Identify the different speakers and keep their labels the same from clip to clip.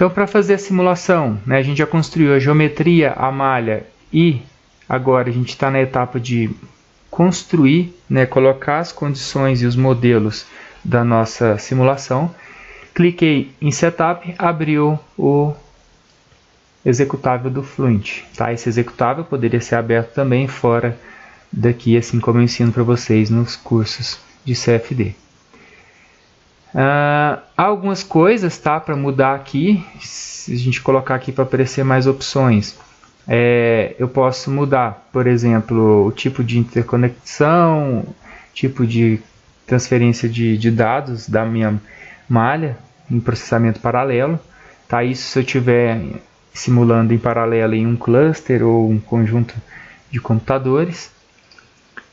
Speaker 1: Então, para fazer a simulação, né, a gente já construiu a geometria, a malha e agora a gente está na etapa de construir, né, colocar as condições e os modelos da nossa simulação. Cliquei em Setup, abriu o executável do Fluent. Tá? Esse executável poderia ser aberto também fora daqui, assim como eu ensino para vocês nos cursos de CFD. Há algumas coisas, tá, para mudar aqui. Se a gente colocar aqui para aparecer mais opções, eu posso mudar, por exemplo, o tipo de interconexão, tipo de transferência de dados da minha malha em processamento paralelo. Tá? Isso se eu estiver simulando em paralelo em um cluster ou um conjunto de computadores.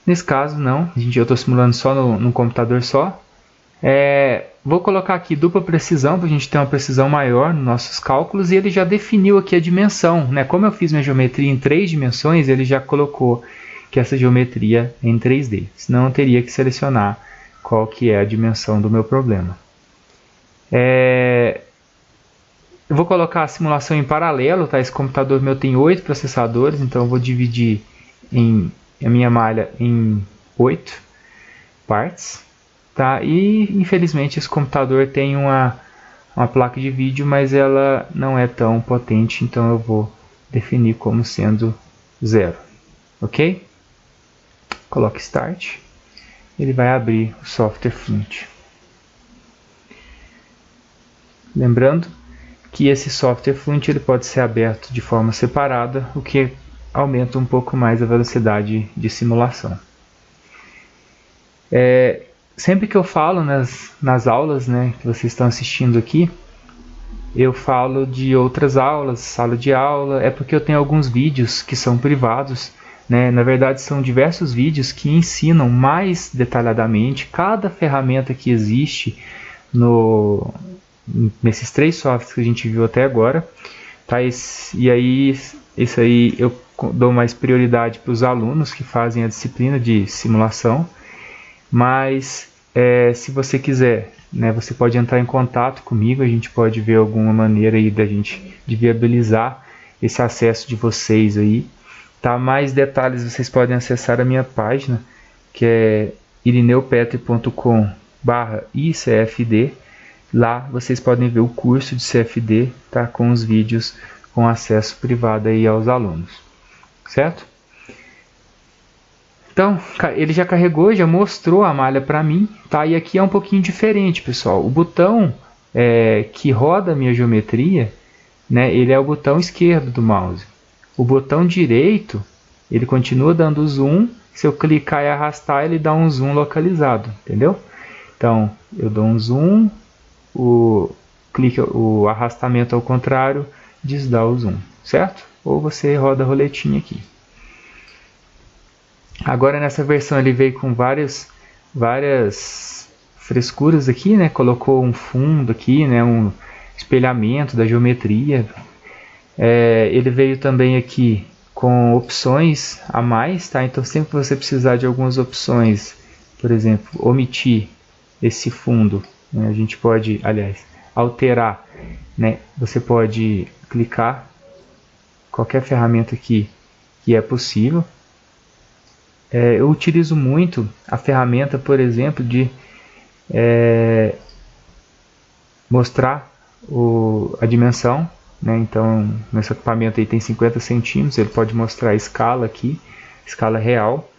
Speaker 1: Nesse caso, não. Eu estou simulando só num computador só. Vou colocar aqui dupla precisão para a gente ter uma precisão maior nos nossos cálculos, e ele já definiu aqui a dimensão, né? Como eu fiz minha geometria em 3 dimensões, ele já colocou que essa geometria é em 3D, senão eu teria que selecionar qual que é a dimensão do meu problema. Eu vou colocar a simulação em paralelo, tá? Esse computador meu tem 8 processadores, então eu vou dividir a minha malha em 8 partes. Tá? E infelizmente esse computador tem uma placa de vídeo, mas ela não é tão potente, então eu vou definir como sendo 0. Ok? Coloque Start. Ele vai abrir o software Fluent. Lembrando que esse software Fluent ele pode ser aberto de forma separada, o que aumenta um pouco mais a velocidade de simulação. Sempre que eu falo nas aulas, né, que vocês estão assistindo aqui, eu falo de outras aulas, sala de aula, é porque eu tenho alguns vídeos que são privados, né? Na verdade são diversos vídeos que ensinam mais detalhadamente cada ferramenta que existe nesses 3 softwares que a gente viu até agora. Tá? E aí, isso aí eu dou mais prioridade para os alunos que fazem a disciplina de simulação. Mas se você quiser, né, você pode entrar em contato comigo, a gente pode ver alguma maneira aí de viabilizar esse acesso de vocês aí. Tá? Mais detalhes vocês podem acessar a minha página, que é irineupetri.com/icfd. Lá vocês podem ver o curso de CFD, tá? Com os vídeos com acesso privado aí aos alunos, certo? Então, ele já carregou, já mostrou a malha para mim, tá? E aqui é um pouquinho diferente, pessoal. O botão que roda a minha geometria, né, ele é o botão esquerdo do mouse. O botão direito, ele continua dando zoom. Se eu clicar e arrastar, ele dá um zoom localizado, entendeu? Então, eu dou um zoom, o arrastamento ao contrário desdá o zoom, certo? Ou você roda a roletinha aqui. Agora nessa versão ele veio com várias frescuras aqui, né? Colocou um fundo aqui, né? Um espelhamento da geometria. Ele veio também aqui com opções a mais, tá? Então sempre que você precisar de algumas opções, por exemplo, omitir esse fundo, né? A gente pode, aliás, alterar, né? Você pode clicar qualquer ferramenta aqui que é possível. Eu utilizo muito a ferramenta, por exemplo, de mostrar a dimensão, né? Então, nesse equipamento aí tem 50 centímetros, ele pode mostrar a escala aqui, escala real.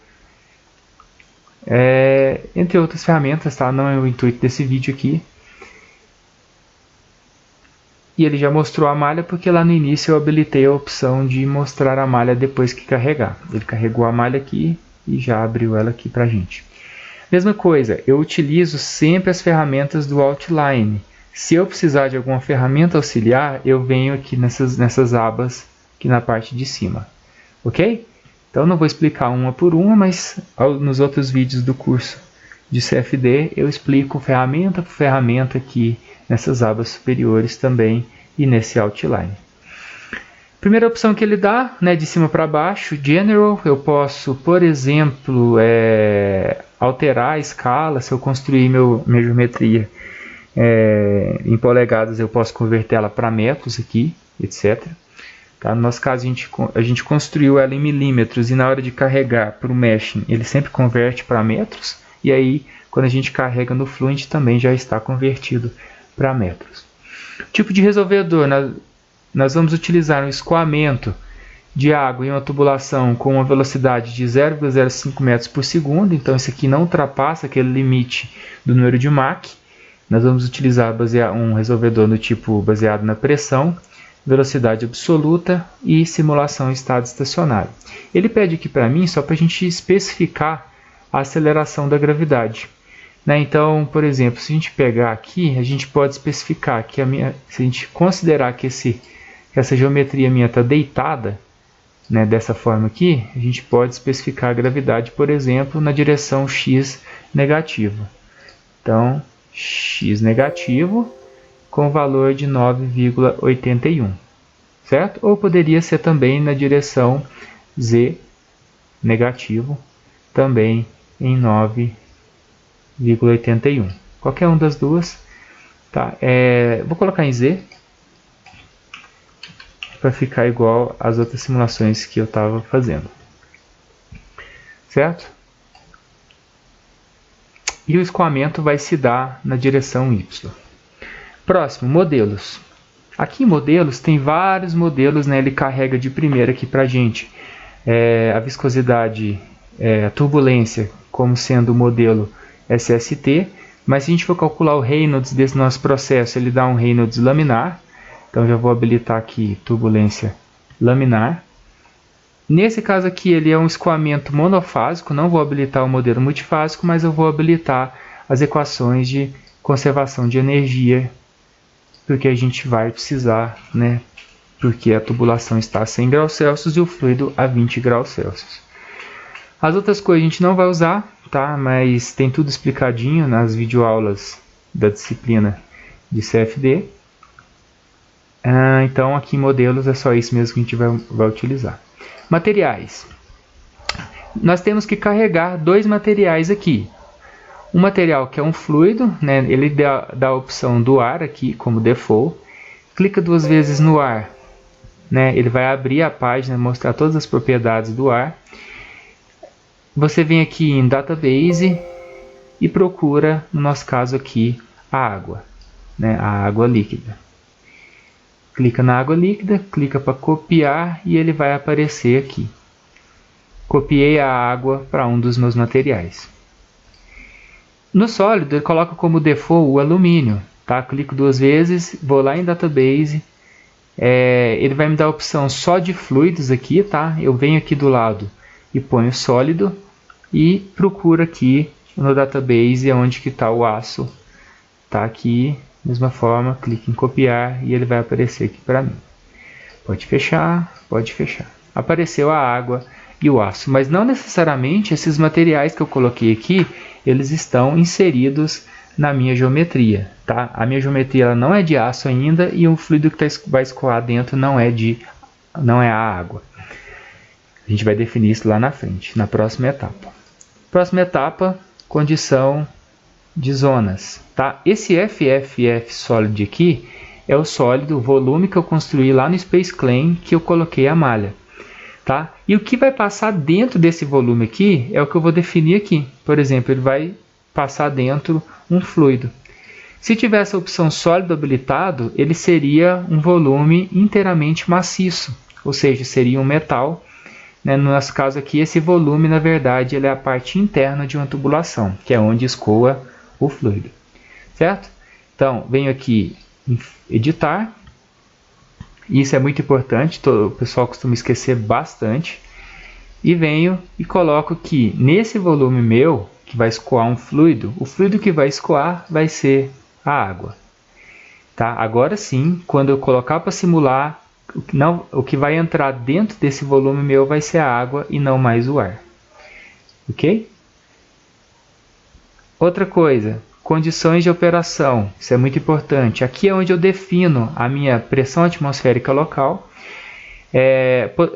Speaker 1: Entre outras ferramentas, tá? Não é o intuito desse vídeo aqui. E ele já mostrou a malha porque lá no início eu habilitei a opção de mostrar a malha depois que carregar. Ele carregou a malha aqui e já abriu ela aqui para a gente. Mesma coisa, eu utilizo sempre as ferramentas do Outline. Se eu precisar de alguma ferramenta auxiliar, eu venho aqui nessas abas aqui na parte de cima. Ok? Então não vou explicar uma por uma, mas nos outros vídeos do curso de CFD eu explico ferramenta por ferramenta aqui nessas abas superiores também e nesse Outline. Primeira opção que ele dá, né, de cima para baixo, General, eu posso, por exemplo, alterar a escala. Se eu construir minha geometria Em polegadas eu posso converter ela para metros aqui, etc. Tá? No nosso caso a gente construiu ela em milímetros e na hora de carregar para o meshing ele sempre converte para metros. E aí quando a gente carrega no Fluent também já está convertido para metros. Tipo de resolvedor, nós vamos utilizar um escoamento de água em uma tubulação com uma velocidade de 0,05 metros por segundo. Então isso aqui não ultrapassa aquele limite do número de Mach. Nós vamos utilizar um resolvedor do tipo baseado na pressão, velocidade absoluta e simulação em estado estacionário. Ele pede aqui para mim só para a gente especificar a aceleração da gravidade. Então, por exemplo, se a gente pegar aqui, a gente pode especificar que se a gente considerar que essa geometria minha está deitada, dessa forma aqui, a gente pode especificar a gravidade, por exemplo, na direção x negativo. Então, x negativo com valor de 9,81, certo? Ou poderia ser também na direção z negativo, também em 9,81. Qualquer uma das duas, tá? Vou colocar em z para ficar igual às outras simulações que eu estava fazendo, certo? E o escoamento vai se dar na direção y. Próximo, modelos. Aqui em modelos tem vários modelos, ele carrega de primeira aqui para a gente a viscosidade, a turbulência como sendo o modelo SST, mas se a gente for calcular o Reynolds desse nosso processo, ele dá um Reynolds laminar. Então já vou habilitar aqui turbulência laminar. Nesse caso aqui ele é um escoamento monofásico, não vou habilitar o modelo multifásico, mas eu vou habilitar as equações de conservação de energia, porque a gente vai precisar, porque a tubulação está a 100 graus Celsius e o fluido a 20 graus Celsius. As outras coisas a gente não vai usar, tá? Mas tem tudo explicadinho nas videoaulas da disciplina de CFD. Então aqui em modelos é só isso mesmo que a gente vai utilizar. Materiais. Nós temos que carregar dois materiais aqui. Um material que é um fluido, ele dá a opção do ar aqui como default. Clica duas vezes no ar, ele vai abrir a página e mostrar todas as propriedades do ar. Você vem aqui em Database e procura, no nosso caso aqui, a água, a água líquida. Clica na água líquida, clica para copiar e ele vai aparecer aqui. Copiei a água para um dos meus materiais. No sólido, ele coloca como default o alumínio. Tá? Clico duas vezes, vou lá em Database. Ele vai me dar a opção só de fluidos aqui. Tá? Eu venho aqui do lado e ponho sólido e procuro aqui no Database onde que está o aço. Tá aqui. Mesma forma, clique em copiar e ele vai aparecer aqui para mim. Pode fechar, pode fechar. Apareceu a água e o aço, mas não necessariamente esses materiais que eu coloquei aqui, eles estão inseridos na minha geometria. Tá? A minha geometria ela não é de aço ainda e o fluido que vai escoar dentro não é a água. A gente vai definir isso lá na frente, na próxima etapa. Próxima etapa, condição de zonas. Tá? Esse FFF Solid aqui é o sólido, o volume que eu construí lá no Space Claim que eu coloquei a malha. Tá? E o que vai passar dentro desse volume aqui é o que eu vou definir aqui. Por exemplo, ele vai passar dentro um fluido. Se tivesse a opção sólido habilitado, ele seria um volume inteiramente maciço, ou seja, seria um metal. No nosso caso aqui, esse volume, na verdade, ele é a parte interna de uma tubulação, que é onde escoa o fluido. Certo? Então, venho aqui em editar. Isso é muito importante, o pessoal costuma esquecer bastante. E venho e coloco que nesse volume meu, que vai escoar um fluido, o fluido que vai escoar vai ser a água. Tá? Agora sim, quando eu colocar para simular, o que vai entrar dentro desse volume meu vai ser a água e não mais o ar. Ok? Outra coisa, condições de operação, isso é muito importante. Aqui é onde eu defino a minha pressão atmosférica local.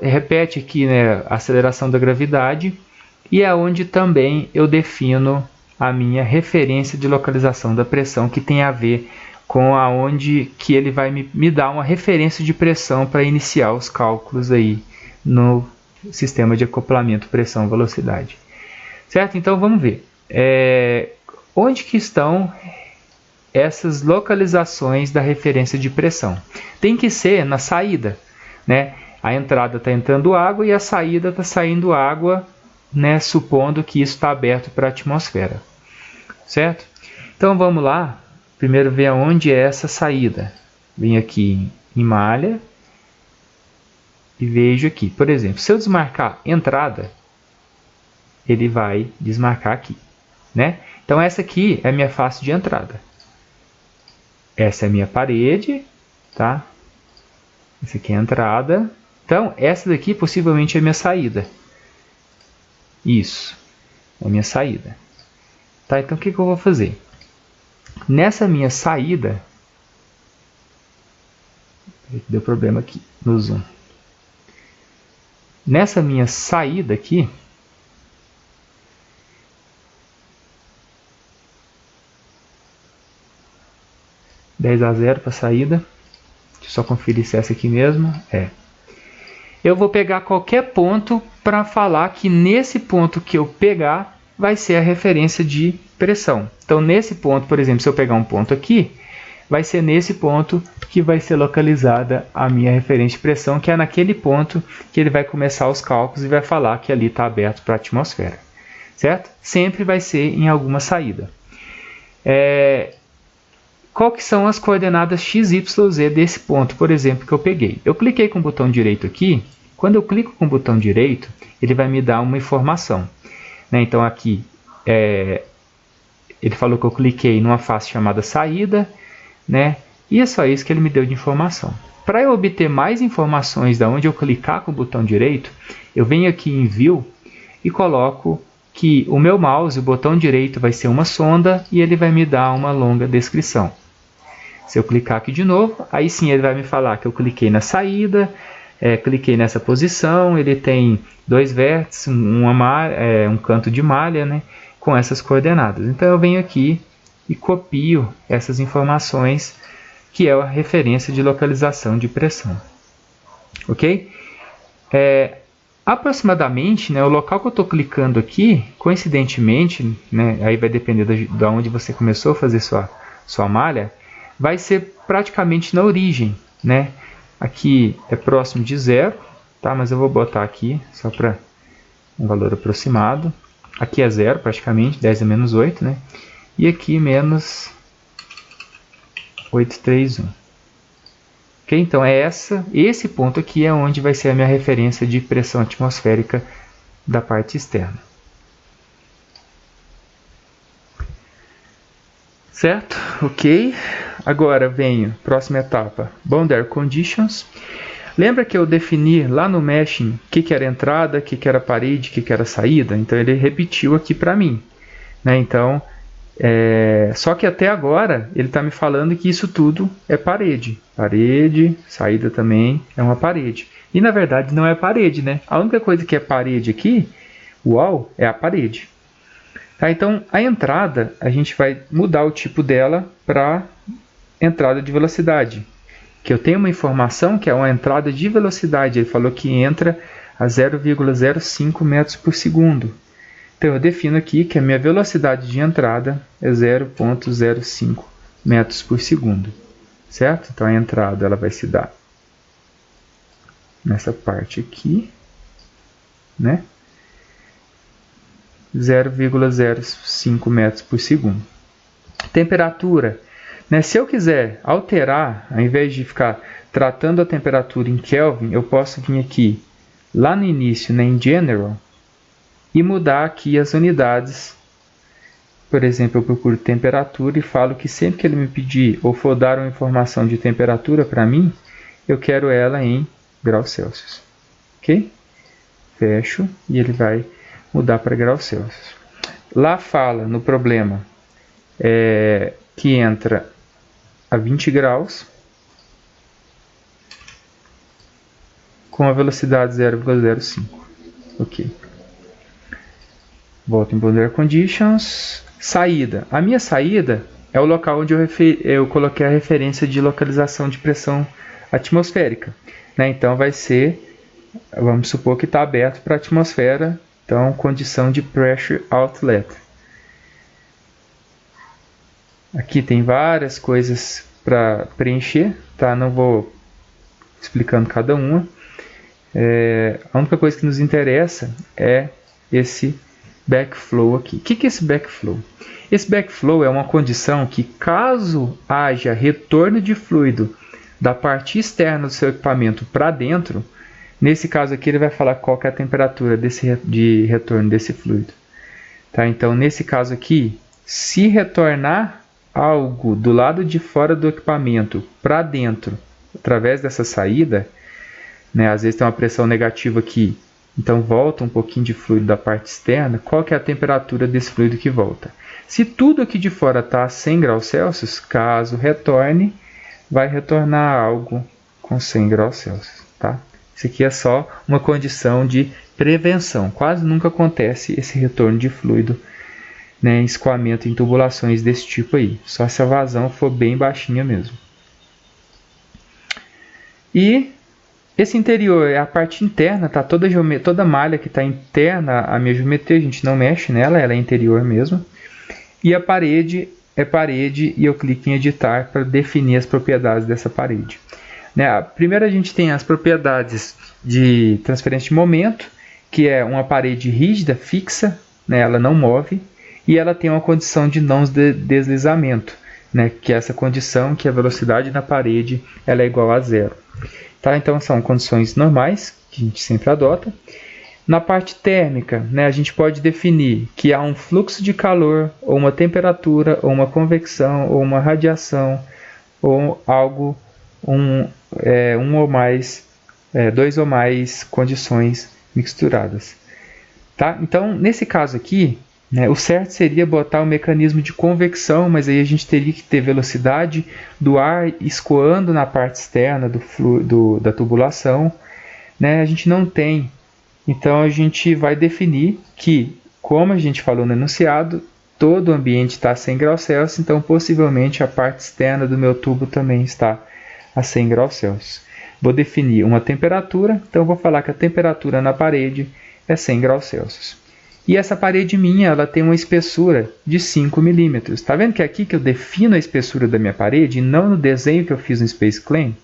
Speaker 1: Repete aqui a aceleração da gravidade. E é onde também eu defino a minha referência de localização da pressão, que tem a ver com aonde que ele vai me dar uma referência de pressão para iniciar os cálculos aí no sistema de acoplamento pressão-velocidade. Certo? Então vamos ver. Onde que estão essas localizações da referência de pressão? Tem que ser na saída, né? A entrada está entrando água e a saída está saindo água, né? Supondo que isso está aberto para a atmosfera. Certo? Então vamos lá. Primeiro ver aonde é essa saída. Venho aqui em malha e vejo aqui. Por exemplo, se eu desmarcar entrada, ele vai desmarcar aqui, né? Então essa aqui é a minha face de entrada. Essa é a minha parede, tá? Essa aqui é a entrada. Então essa daqui possivelmente é a minha saída. Isso, é a minha saída. Tá? Então o que eu vou fazer? Nessa minha saída, deu problema aqui no zoom. Nessa minha saída aqui, (10-0) para a saída. Deixa eu só conferir se é essa aqui mesmo. Eu vou pegar qualquer ponto para falar que nesse ponto que eu pegar vai ser a referência de pressão. Então, nesse ponto, por exemplo, se eu pegar um ponto aqui, vai ser nesse ponto que vai ser localizada a minha referência de pressão, que é naquele ponto que ele vai começar os cálculos e vai falar que ali está aberto para a atmosfera. Certo? Sempre vai ser em alguma saída. Qual que são as coordenadas x, y, z desse ponto, por exemplo, que eu peguei? Eu cliquei com o botão direito aqui. Quando eu clico com o botão direito, ele vai me dar uma informação, né? Então aqui, ele falou que eu cliquei numa face chamada saída, né? E é só isso que ele me deu de informação. Para eu obter mais informações de onde eu clicar com o botão direito, eu venho aqui em View e coloco que o meu mouse, o botão direito, vai ser uma sonda e ele vai me dar uma longa descrição. Se eu clicar aqui de novo, aí sim ele vai me falar que eu cliquei na saída, cliquei nessa posição, ele tem 2 vértices, um canto de malha, né, com essas coordenadas. Então eu venho aqui e copio essas informações, que é a referência de localização de pressão. Ok? Aproximadamente, né, o local que eu estou clicando aqui, coincidentemente, né, aí vai depender de onde você começou a fazer sua malha, vai ser praticamente na origem, né? Aqui é próximo de 0, tá? Mas eu vou botar aqui só para um valor aproximado. Aqui é 0 praticamente, 10 a menos 8, né? E aqui menos 831. Ok? Então esse ponto aqui é onde vai ser a minha referência de pressão atmosférica da parte externa. Certo? Ok. Agora venho, próxima etapa, Boundary Conditions. Lembra que eu defini lá no Meshing o que era entrada, o que era parede, o que era saída? Então ele repetiu aqui para mim, né? Então, só que até agora ele está me falando que isso tudo é parede. Parede, saída também é uma parede. E na verdade não é parede, né? A única coisa que é parede aqui, wall, é a parede. Tá, então a entrada, a gente vai mudar o tipo dela para entrada de velocidade. Que eu tenho uma informação que é uma entrada de velocidade. Ele falou que entra a 0,05 metros por segundo. Então eu defino aqui que a minha velocidade de entrada é 0,05 metros por segundo. Certo? Então a entrada ela vai se dar nessa parte aqui, né? 0,05 metros por segundo. Temperatura. Né? Se eu quiser alterar, ao invés de ficar tratando a temperatura em Kelvin, eu posso vir aqui, lá no início, né, em General, e mudar aqui as unidades. Por exemplo, eu procuro temperatura e falo que sempre que ele me pedir ou for dar uma informação de temperatura para mim, eu quero ela em graus Celsius. Ok? Fecho e ele vai mudar para graus Celsius. Lá fala no problema que entra a 20 graus com a velocidade 0,05. Ok. Volto em Boundary Conditions. Saída. A minha saída é o local onde eu coloquei a referência de localização de pressão atmosférica, né? Então vai ser, vamos supor que está aberto para a atmosfera, então condição de Pressure Outlet. Aqui tem várias coisas para preencher, tá? Não vou explicando cada uma. A única coisa que nos interessa é esse backflow aqui. O que é esse backflow? Esse backflow é uma condição que, caso haja retorno de fluido da parte externa do seu equipamento para dentro, nesse caso aqui ele vai falar qual que é a temperatura de retorno desse fluido. Tá? Então, nesse caso aqui, se retornar algo do lado de fora do equipamento para dentro, através dessa saída, né, às vezes tem uma pressão negativa aqui, então volta um pouquinho de fluido da parte externa, qual que é a temperatura desse fluido que volta? Se tudo aqui de fora está a 100 graus Celsius, caso retorne, vai retornar algo com 100 graus Celsius. Tá? Isso aqui é só uma condição de prevenção. Quase nunca acontece esse retorno de fluido, né, em escoamento em tubulações desse tipo aí. Só se a vazão for bem baixinha mesmo. E esse interior é a parte interna, tá? Toda malha que está interna à minha geometria, a gente não mexe nela, ela é interior mesmo. E a parede é parede e eu clico em editar para definir as propriedades dessa parede. Né? Primeiro a gente tem as propriedades de transferência de momento, que é uma parede rígida, fixa, né? Ela não move, e ela tem uma condição de não deslizamento, né? Que é essa condição que a velocidade na parede ela é igual a zero. Tá? Então são condições normais, que a gente sempre adota. Na parte térmica, né, a gente pode definir que há um fluxo de calor, ou uma temperatura, ou uma convecção, ou uma radiação, ou algo, dois ou mais condições misturadas. Tá? Então, nesse caso aqui, né, o certo seria botar o mecanismo de convecção, mas aí a gente teria que ter velocidade do ar escoando na parte externa da tubulação. Né? A gente não tem. Então a gente vai definir que, como a gente falou no enunciado, todo o ambiente está a 100 graus Celsius, então possivelmente a parte externa do meu tubo também está a 100 graus Celsius. Vou definir uma temperatura, então vou falar que a temperatura na parede é 100 graus Celsius. E essa parede minha, ela tem uma espessura de 5 milímetros. Está vendo que é aqui que eu defino a espessura da minha parede e não no desenho que eu fiz no Space Claim?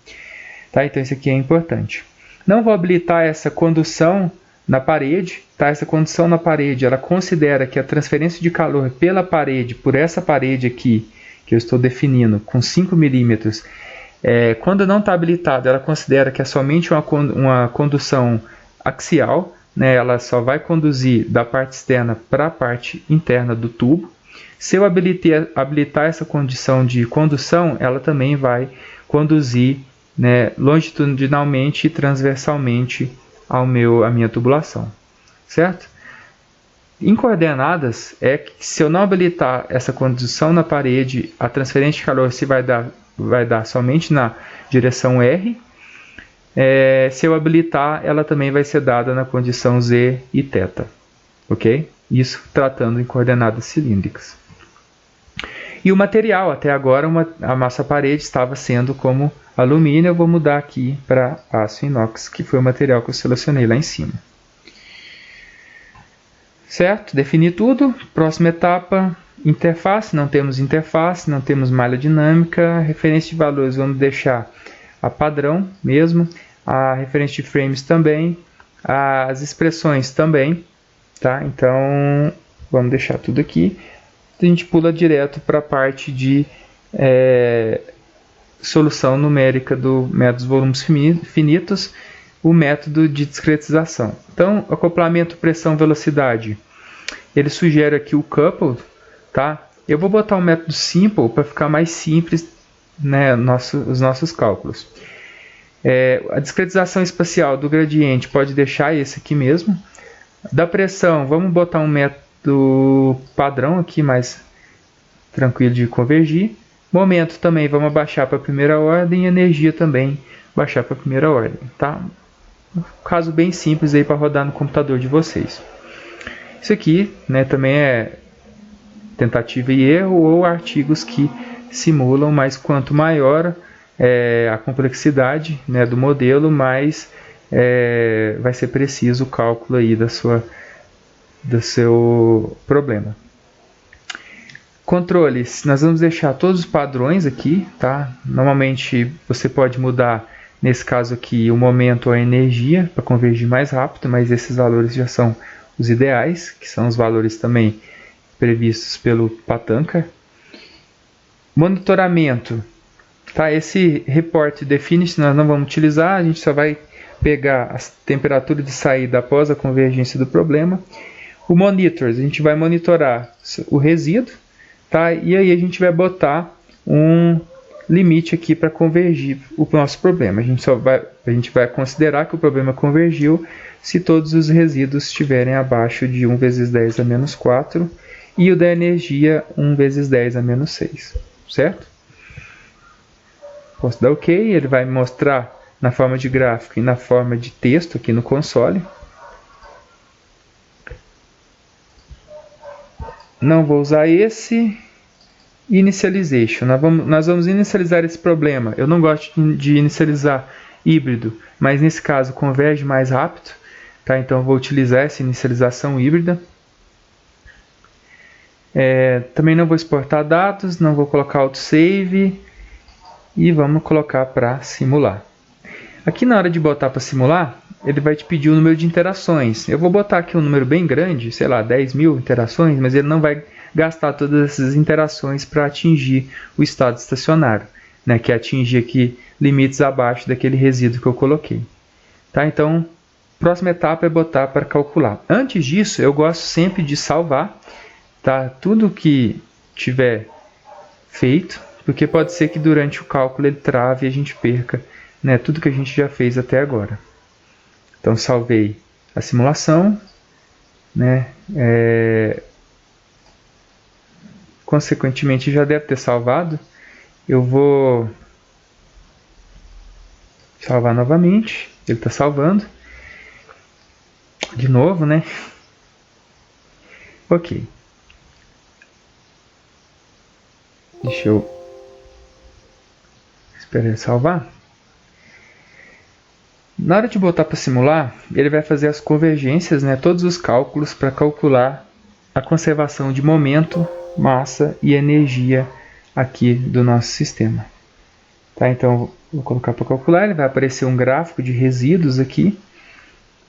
Speaker 1: Tá? Então isso aqui é importante. Não vou habilitar essa condução na parede. Tá? Essa condução na parede, ela considera que a transferência de calor pela parede, por essa parede aqui, que eu estou definindo, com 5 milímetros, quando não está habilitada, ela considera que é somente uma condução axial, né? Ela só vai conduzir da parte externa para a parte interna do tubo. Se eu habilitar essa condição de condução, ela também vai conduzir, né, longitudinalmente e transversalmente à minha tubulação. Certo? Em coordenadas, se eu não habilitar essa condução na parede, a transferência de calor vai dar somente na direção R. Se eu habilitar, ela também vai ser dada na condição Z e θ. Ok? Isso tratando em coordenadas cilíndricas. E o material, até agora a massa parede estava sendo como alumínio. Eu vou mudar aqui para aço inox, que foi o material que eu selecionei lá em cima. Certo? Defini tudo. Próxima etapa, interface. Não temos interface, não temos malha dinâmica. Referência de valores, vamos deixar a padrão mesmo. A referência de frames também. As expressões também. Tá? Então, vamos deixar tudo aqui. A gente pula direto para a parte de solução numérica do método dos volumes finitos, o método de discretização. Então, acoplamento pressão-velocidade, ele sugere aqui o coupled, tá? Eu vou botar o método simple para ficar mais simples, né, os nossos cálculos. A discretização espacial do gradiente pode deixar esse aqui mesmo. Da pressão, vamos botar um método padrão aqui, mais tranquilo de convergir. Momento também vamos abaixar para a primeira ordem, e energia também baixar para a primeira ordem. Tá? Um caso bem simples aí para rodar no computador de vocês. Isso aqui, né, também tentativa e erro ou artigos que simulam, mas quanto maior a complexidade, né, do modelo, mais vai ser preciso o cálculo aí do seu problema. Controles, nós vamos deixar todos os padrões aqui, tá? Normalmente você pode mudar, nesse caso aqui, o momento ou a energia para convergir mais rápido, mas esses valores já são os ideais, que são os valores também previstos pelo Patanka. Monitoramento, tá? Esse report definite nós não vamos utilizar, a gente só vai pegar a temperatura de saída após a convergência do problema. O monitors, a gente vai monitorar o resíduo, tá? E aí a gente vai botar um limite aqui para convergir o nosso problema. A gente vai considerar que o problema convergiu se todos os resíduos estiverem abaixo de 1 vezes 10 a menos 4 e o da energia 1 vezes 10 a menos 6, certo? Posso dar OK, ele vai me mostrar na forma de gráfico e na forma de texto aqui no console. Não vou usar esse. Initialization. Nós vamos inicializar esse problema. Eu não gosto de inicializar híbrido, mas nesse caso converge mais rápido. Tá? Então eu vou utilizar essa inicialização híbrida. Também não vou exportar dados, não vou colocar autosave. E vamos colocar para simular. Aqui na hora de botar para simular, ele vai te pedir o número de interações. Eu vou botar aqui um número bem grande, sei lá, 10.000 interações, mas ele não vai gastar todas essas interações para atingir o estado estacionário, né, que é atingir aqui limites abaixo daquele resíduo que eu coloquei. Tá? Então, próxima etapa é botar para calcular. Antes disso, eu gosto sempre de salvar, tá, tudo que tiver feito, porque pode ser que durante o cálculo ele trave e a gente perca, né, tudo que a gente já fez até agora. Então, salvei a simulação, né, consequentemente já deve ter salvado. Eu vou salvar novamente. Ele está salvando. De novo, né? Ok. Deixa eu esperar ele salvar. Na hora de botar para simular, ele vai fazer as convergências, né? Todos os cálculos para calcular a conservação de momento, massa e energia aqui do nosso sistema. Tá? Então, vou colocar para calcular, ele vai aparecer um gráfico de resíduos aqui,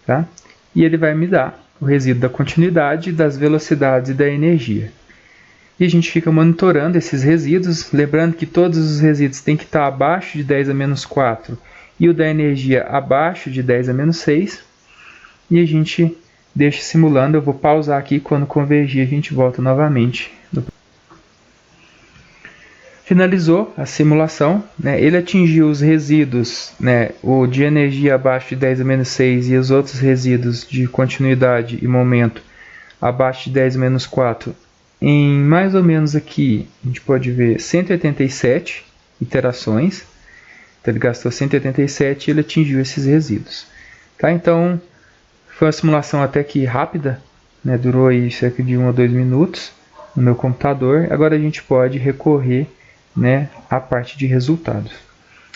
Speaker 1: tá? E ele vai me dar o resíduo da continuidade, das velocidades e da energia. E a gente fica monitorando esses resíduos, lembrando que todos os resíduos têm que estar abaixo de 10 a menos 4 e o da energia abaixo de 10 a menos 6. E a gente deixa simulando, eu vou pausar aqui, quando convergir a gente volta novamente. Finalizou a simulação, né? Ele atingiu os resíduos, né? O de energia abaixo de 10 a menos 6 e os outros resíduos de continuidade e momento abaixo de 10 a menos 4 em mais ou menos aqui, a gente pode ver 187 iterações. Então ele gastou 187 e ele atingiu esses resíduos. Tá? Então foi uma simulação até que rápida, né? Durou aí cerca de 1 a 2 minutos no meu computador. Agora a gente pode recorrer, né, à parte de resultados.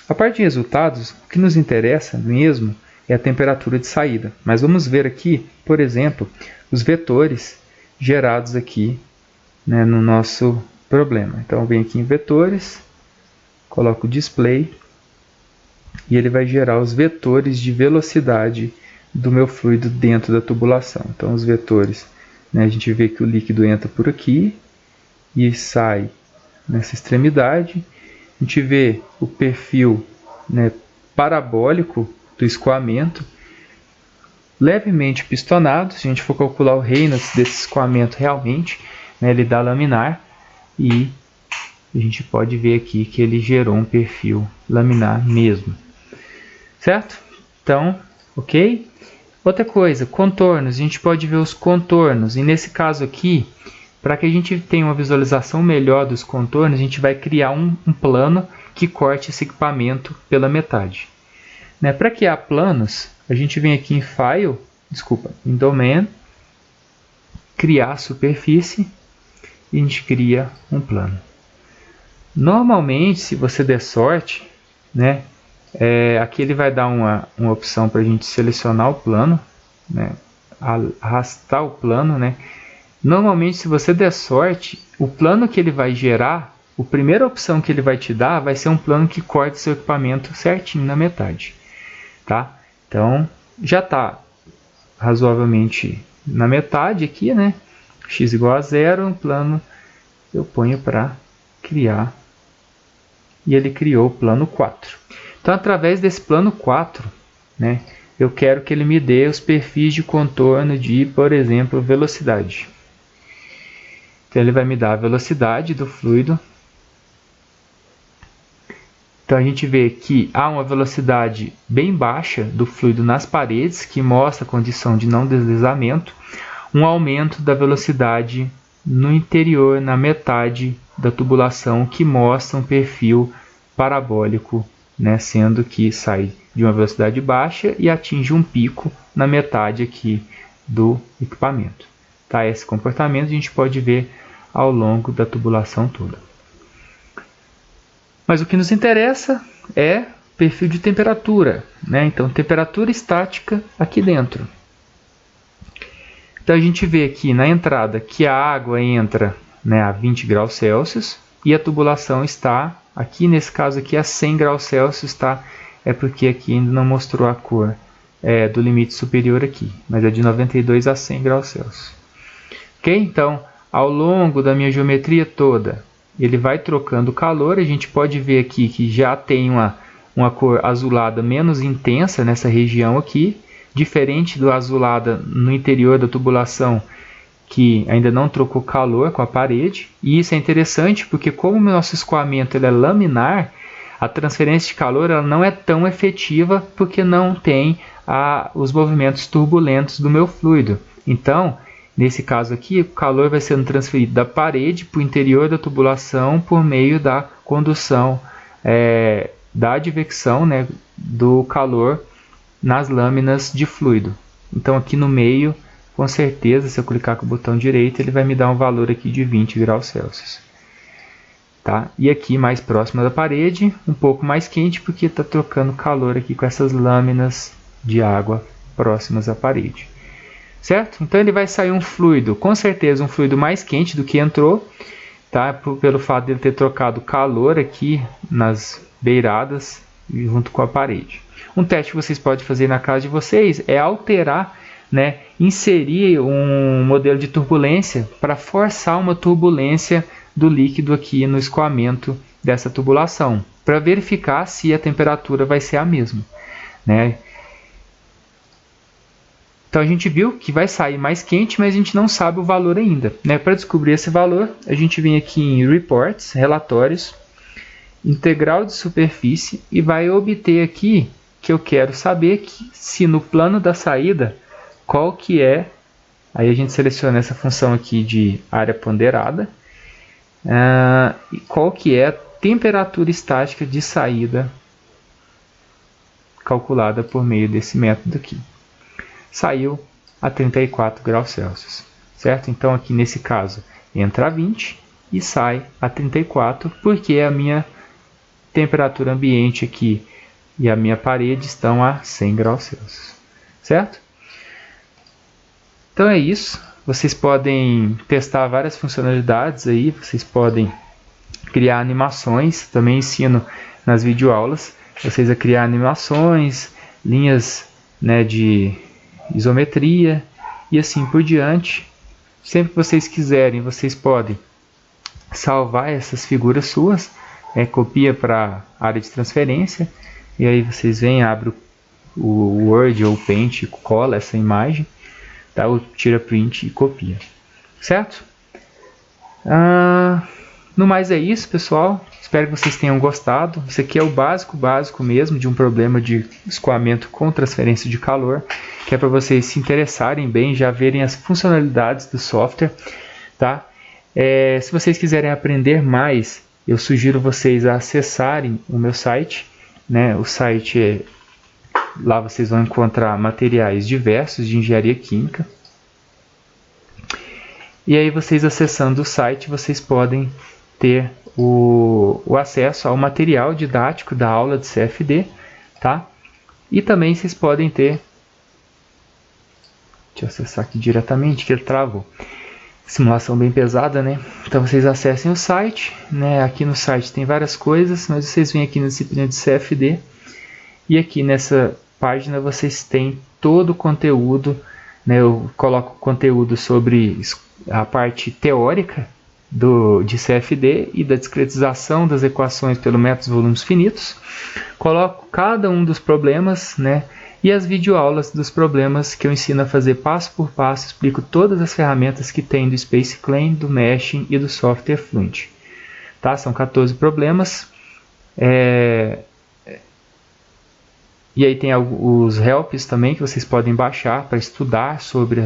Speaker 1: A parte de resultados, o que nos interessa mesmo é a temperatura de saída. Mas vamos ver aqui, por exemplo, os vetores gerados aqui, né, no nosso problema. Então eu venho aqui em vetores, coloco display e ele vai gerar os vetores de velocidade do meu fluido dentro da tubulação. Então os vetores, né, a gente vê que o líquido entra por aqui e sai nessa extremidade. A gente vê o perfil, né, parabólico do escoamento, levemente pistonado. Se a gente for calcular o Reynolds desse escoamento realmente, né, ele dá laminar, e a gente pode ver aqui que ele gerou um perfil laminar mesmo. Certo? Então, ok? Outra coisa, contornos. A gente pode ver os contornos, e nesse caso aqui, para que a gente tenha uma visualização melhor dos contornos, a gente vai criar um plano que corte esse equipamento pela metade. Né? Para criar planos, a gente vem aqui em Domain, criar superfície, e a gente cria um plano. Normalmente, se você der sorte, né, aqui ele vai dar uma opção para a gente selecionar o plano, né, arrastar o plano, né. Normalmente, se você der sorte, o plano que ele vai gerar, a primeira opção que ele vai te dar vai ser um plano que corte seu equipamento certinho na metade, tá? Então, já está razoavelmente na metade aqui, né? X igual a 0, um plano eu ponho para criar. E ele criou o plano 4. Então, através desse plano 4, né, eu quero que ele me dê os perfis de contorno de, por exemplo, velocidade. Então, ele vai me dar a velocidade do fluido. Então, a gente vê que há uma velocidade bem baixa do fluido nas paredes, que mostra a condição de não deslizamento. Um aumento da velocidade no interior, na metade da tubulação, que mostra um perfil parabólico, né, sendo que sai de uma velocidade baixa e atinge um pico na metade aqui do equipamento. Tá? Esse comportamento a gente pode ver ao longo da tubulação toda. Mas o que nos interessa é perfil de temperatura, né? Então, temperatura estática aqui dentro. Então, a gente vê aqui na entrada que a água entra, né, a 20 graus Celsius e a tubulação está, aqui nesse caso aqui, a 100 graus Celsius, tá? É porque aqui ainda não mostrou a cor do limite superior aqui, mas é de 92 a 100 graus Celsius. Ok? Então, ao longo da minha geometria toda, ele vai trocando calor. A gente pode ver aqui que já tem uma cor azulada menos intensa nessa região aqui, diferente do azulada no interior da tubulação, que ainda não trocou calor com a parede. E isso é interessante porque, como o nosso escoamento ele é laminar, a transferência de calor ela não é tão efetiva porque não tem os movimentos turbulentos do meu fluido. Então, nesse caso aqui, o calor vai sendo transferido da parede para o interior da tubulação por meio da condução, da advecção, né, do calor nas lâminas de fluido. Então aqui no meio, com certeza, se eu clicar com o botão direito, ele vai me dar um valor aqui de 20 graus Celsius. Tá? E aqui mais próximo da parede, um pouco mais quente, porque está trocando calor aqui com essas lâminas de água próximas à parede. Certo? Então ele vai sair um fluido, com certeza um fluido mais quente do que entrou, tá? Pelo fato de ele ter trocado calor aqui nas beiradas junto com a parede. Um teste que vocês podem fazer na casa de vocês é alterar, né, inserir um modelo de turbulência para forçar uma turbulência do líquido aqui no escoamento dessa tubulação, para verificar se a temperatura vai ser a mesma, né? Então a gente viu que vai sair mais quente, mas a gente não sabe o valor ainda, né? Para descobrir esse valor, a gente vem aqui em Reports, Relatórios, Integral de Superfície, e vai obter aqui que eu quero saber se no plano da saída, qual que é, aí a gente seleciona essa função aqui de área ponderada, e qual que é a temperatura estática de saída calculada por meio desse método aqui. Saiu a 34 graus Celsius, certo? Então aqui nesse caso entra a 20 e sai a 34, porque a minha temperatura ambiente aqui e a minha parede estão a 100 graus Celsius, certo? Então é isso. Vocês podem testar várias funcionalidades aí, vocês podem criar animações, também ensino nas videoaulas, vocês a criar animações, linhas, né, de isometria e assim por diante. Sempre que vocês quiserem, vocês podem salvar essas figuras suas, copia para a área de transferência, e aí vocês vêm, abrem o Word ou o Paint e cola essa imagem, tá? Ou tira print e copia, certo? No mais é isso, pessoal. Espero que vocês tenham gostado. Isso aqui é o básico mesmo de um problema de escoamento com transferência de calor, que é para vocês se interessarem bem, já verem as funcionalidades do software, tá? Se vocês quiserem aprender mais, eu sugiro vocês a acessarem o meu site, né? O site lá vocês vão encontrar materiais diversos de engenharia química. E aí vocês acessando o site, vocês podem ter o acesso ao material didático da aula de CFD, tá? E também vocês podem ter... Deixa eu acessar aqui diretamente, que ele travou. Simulação bem pesada, né? Então vocês acessem o site, né? Aqui no site tem várias coisas, mas vocês vêm aqui na disciplina de CFD e aqui nessa página vocês têm todo o conteúdo, né? Eu coloco conteúdo sobre a parte teórica de CFD e da discretização das equações pelo método de volumes finitos. Coloco cada um dos problemas, né? E as videoaulas dos problemas que eu ensino a fazer passo por passo, explico todas as ferramentas que tem do Space Clean, do Meshing e do Software Fluent. Tá? São 14 problemas. E aí tem os helps também que vocês podem baixar para estudar sobre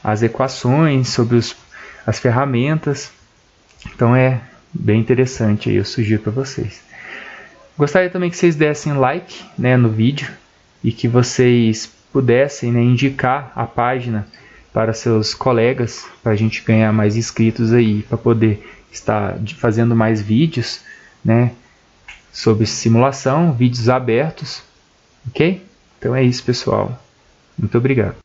Speaker 1: as equações, sobre as ferramentas. Então é bem interessante, aí eu sugiro para vocês. Gostaria também que vocês dessem like, né, no vídeo e que vocês pudessem, né, indicar a página para seus colegas, para a gente ganhar mais inscritos aí, para poder estar fazendo mais vídeos, né, sobre simulação, vídeos abertos, ok? Então é isso, pessoal. Muito obrigado.